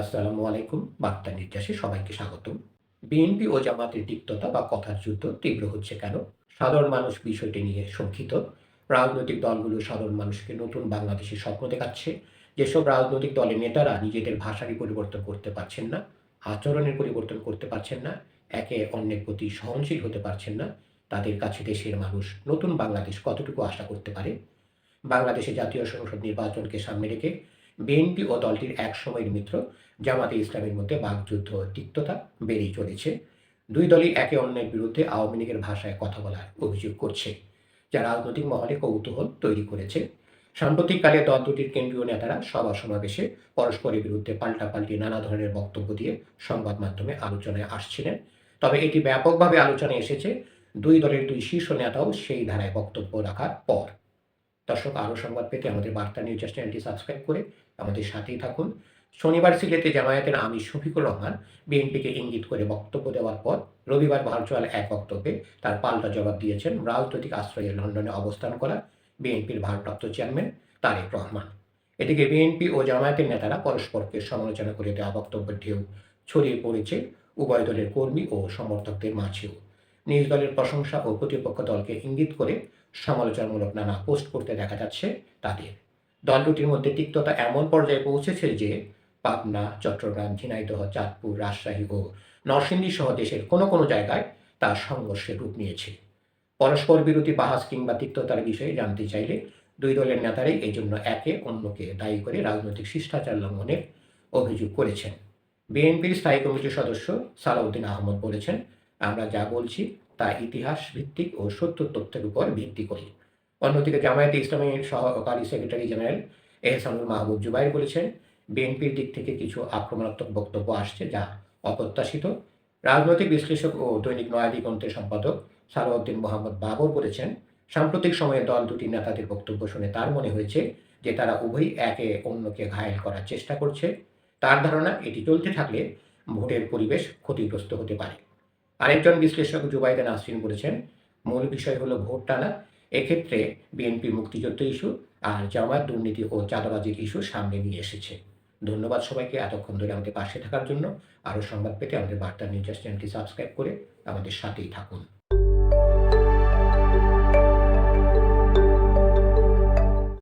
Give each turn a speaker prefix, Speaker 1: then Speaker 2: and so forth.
Speaker 1: আসসালামু আলাইকুম। বার্তা নির্যাসে সবাইকে স্বাগতম। বিএনপি ও জামাতের তিক্ততা বা কথার যুদ্ধ তীব্র হচ্ছে কেন? সাধারণ মানুষ বিষয়টি নিয়ে শঙ্কিত। রাজনৈতিক দলগুলো সাধারণ মানুষকে নতুন বাংলাদেশের স্বপ্ন দেখাচ্ছে। যেসব রাজনৈতিক দলের নেতারা নিজেদের ভাষারই পরিবর্তন করতে পারছেন না, আচরণের পরিবর্তন করতে পারছেন না, একে অন্যের প্রতি সহনশীল হতে পারছেন না, তাদের কাছে দেশের মানুষ নতুন বাংলাদেশ কতটুকু আশা করতে পারে? বাংলাদেশে জাতীয় সংসদ নির্বাচনকে সামনে রেখে বিএনপি ও দলটির একসময়ের মিত্র জামাতে ইসলামের মধ্যে বাকযুদ্ধ ও তিক্ততা বেড়েই চলেছে। দুই দলই একে অন্যের বিরুদ্ধে আওয়ামী লীগের ভাষায় কথা বলার অভিযোগ করছে, যা রাজনৈতিক মহলে কৌতূহল তৈরি করেছে। সাম্প্রতিককালে দল দুটির কেন্দ্রীয় নেতারা সভা সমাবেশে পরস্পরের বিরুদ্ধে পাল্টাপাল্টি নানা ধরনের বক্তব্য দিয়ে সংবাদ মাধ্যমে আলোচনায় আসছিলেন। তবে এটি ব্যাপকভাবে আলোচনায় এসেছে দুই দলের দুই শীর্ষ নেতাও সেই ধারায় বক্তব্য রাখার পর। দর্শক, আরও সংবাদ পেতে আমাদের বার্তা নিউজ চ্যানেলটি সাবস্ক্রাইব করে আমাদের সাথেই থাকুন। শনিবার সিলেটে জামায়াতের আমির শফিকুর রহমান বিএনপিকে ইঙ্গিত করে বক্তব্য দেওয়ার পর রবিবার ভার্চুয়াল এক বক্তব্যে তার পাল্টা জবাব দিয়েছেন রাজনৈতিক আশ্রয়ে লন্ডনে অবস্থান করা বিএনপির ভারপ্রাপ্ত চেয়ারম্যান তারেক রহমান। এদিকে বিএনপি ও জামায়াতের নেতারা পরস্পরকে সমালোচনা করে দেওয়া বক্তব্যের ঢেউ ছড়িয়ে পড়েছে উভয় দলের কর্মী ও সমর্থকদের মাঝেও। নিজ দলের প্রশংসা ও প্রতিপক্ষ দলকে ইঙ্গিত করে সমালোচনামূলক নানা পোস্ট করতে দেখা যাচ্ছে তাদের। দল দুটির মধ্যে তিক্ততা এমন পর্যায়ে পৌঁছেছে যে পাবনা, চট্টগ্রাম, ঝিনাইদহ, চাঁদপুর, রাজশাহী ও নরসিংদী সহ দেশের কোনো কোনো জায়গায় তা সংঘর্ষের রূপ নিয়েছে। পরস্পর বিরোধী বাহাস কিংবা তিক্ততার বিষয়ে জানতে চাইলে দুই দলের নেতারাই এই জন্য একে অন্যকে দায়ী করে রাজনৈতিক শিষ্টাচার লঙ্ঘনের অভিযোগ করেছেন। বিএনপির স্থায়ী কমিটির সদস্য সালাউদ্দিন আহমদ বলেছেন, আমরা যা বলছি তা ইতিহাস ভিত্তিক ও সত্য তথ্যের উপর ভিত্তি করে। অন্যদিকে জামায়াতে ইসলামীর সহকারী সেক্রেটারি জেনারেল এহসানুল মাহমুদ জুবাইর বলেছেন, বিএনপির দিক থেকে কিছু আক্রমণাত্মক বক্তব্য আসছে যা অপ্রত্যাশিত। রাজনৈতিক বিশ্লেষক ও দৈনিক নয়াদিগন্তের সম্পাদক সালাউদ্দিন মোহাম্মদ বাবর বলেছেন, সাম্প্রতিক সময়ে দল দুটি নেতাদের বক্তব্য শুনে তার মনে হয়েছে যে তারা উভয়ই একে অন্যকে ঘায়েল করার চেষ্টা করছে। তার ধারণা, এটি চলতে থাকলে ভোটের পরিবেশ ক্ষতিগ্রস্ত হতে পারে। আরেকজন বিশ্লেষক জুবাইদা নাসরিন বলেছেন, মূল বিষয় হলো ভোট টানা। এক্ষেত্রে বিএনপি মুক্তিযুদ্ধ ইস্যু আর জামায়াত দুর্নীতি ও চাঁদাবাজির ইস্যু সামনে নিয়ে এসেছে। ধন্যবাদ সবাইকে এতক্ষণ ধরে আমাদের পাশে থাকার জন্য। আরও সংবাদ পেতে আমাদের বার্তা নিউজ চ্যানেলটি সাবস্ক্রাইব করে আমাদের সাথেই থাকুন।